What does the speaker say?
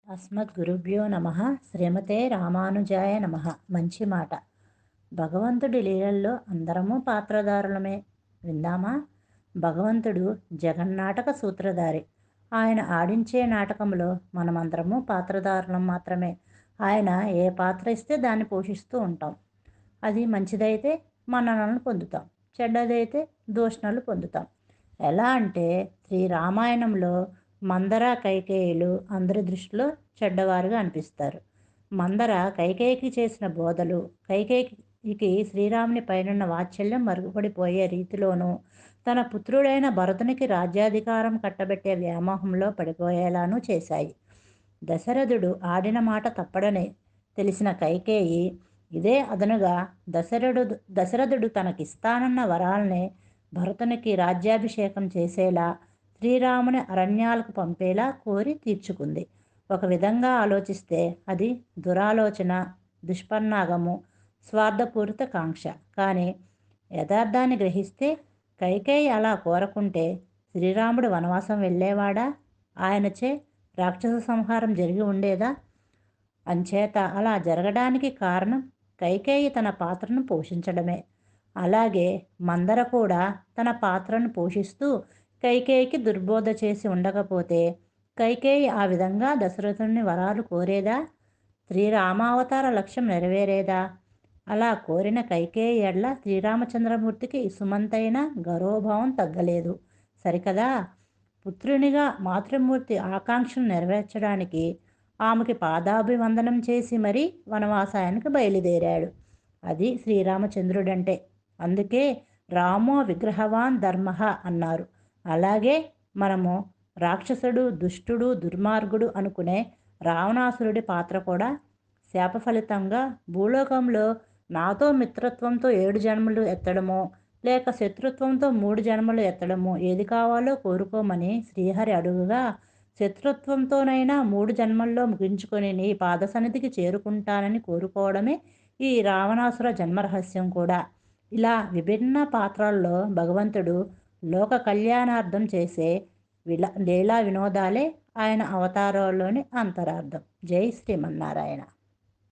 అస్మద్గురుభ్యో నమ. శ్రీమతే రామానుజాయ నమ. మంచి మాట. భగవంతుడి లీలల్లో అందరము పాత్రధారులమే. విందామా? భగవంతుడు జగన్నాటక సూత్రధారి. ఆయన ఆడించే నాటకంలో మనమందరము పాత్రధారులం మాత్రమే. ఆయన ఏ పాత్ర ఇస్తే దాన్ని పోషిస్తూ ఉంటాం. అది మంచిదైతే మన్ననలను పొందుతాం, చెడ్డదైతే దూషణలు పొందుతాం. ఎలా అంటే శ్రీరామాయణంలో మందర కైకేయులు అందరి దృష్టిలో చెడ్డవారుగా అనిపిస్తారు. మందర కైకేయికి చేసిన బోధలు, కైకేయికి శ్రీరాముని పైనున్న వాత్సల్యం మరుగుపడిపోయే రీతిలోనూ, తన పుత్రుడైన భరతునికి రాజ్యాధికారం కట్టబెట్టే వ్యామోహంలో పడిపోయేలానూ చేశాయి. దశరథుడు ఆడిన మాట తప్పడని తెలిసిన కైకేయి ఇదే అదనుగా దశరథుడు తనకిస్తానన్న వరాల్ని భరతునికి రాజ్యాభిషేకం చేసేలా, శ్రీరాముని అరణ్యాలకు పంపేలా కోరి తీర్చుకుంది. ఒక విధంగా ఆలోచిస్తే అది దురాలోచన, దుష్పన్నాగము, స్వార్థపూరిత కాంక్ష. కానీ యథార్థాన్ని గ్రహిస్తే కైకేయి అలా కోరకుంటే శ్రీరాముడు వనవాసం వెళ్ళేవాడా? ఆయనచే రాక్షస సంహారం జరిగి ఉండేదా? అంచేత అలా జరగడానికి కారణం కైకేయి తన పాత్రను పోషించడమే. అలాగే మందర కూడా తన పాత్రను పోషిస్తూ కైకేయికి దుర్బోధ చేసి ఉండకపోతే కైకేయి ఆ విధంగా దశరథుని వరాలు కోరేదా? శ్రీరామావతార లక్ష్యం నెరవేరేదా? అలా కోరిన కైకేయి ఎడ్ల శ్రీరామచంద్రమూర్తికి ఇసుమంతైన గౌరవభావం తగ్గలేదు సరికదా? పుత్రునిగా మాతృమూర్తి ఆకాంక్షను నెరవేర్చడానికి ఆమెకి పాదాభివందనం చేసి మరీ వనవాసానికి బయలుదేరాడు. అది శ్రీరామచంద్రుడంటే. అందుకే రామో విగ్రహవాన్ ధర్మ అన్నారు. అలాగే మనము రాక్షసుడు, దుష్టుడు, దుర్మార్గుడు అనుకునే రావణాసురుడి పాత్ర కూడా శాప ఫలితంగా భూలోకంలో నాతో మిత్రత్వంతో 7 జన్మలు ఎత్తడమో, లేక శత్రుత్వంతో 3 జన్మలు ఎత్తడమో ఏది కావాలో కోరుకోమని శ్రీహరి అడుగుగా, శత్రుత్వంతోనైనా 3 జన్మల్లో ముగించుకొని నీ పాదసన్నిధికి చేరుకుంటానని కోరుకోవడమే ఈ రావణాసుర జన్మరహస్యం కూడా. ఇలా విభిన్న పాత్రల్లో భగవంతుడు లోక కళ్యాణార్థం చేసే లీలా వినోదాలే ఆయన అవతారాల్లోని అంతరార్థం. జై శ్రీమన్నారాయణ.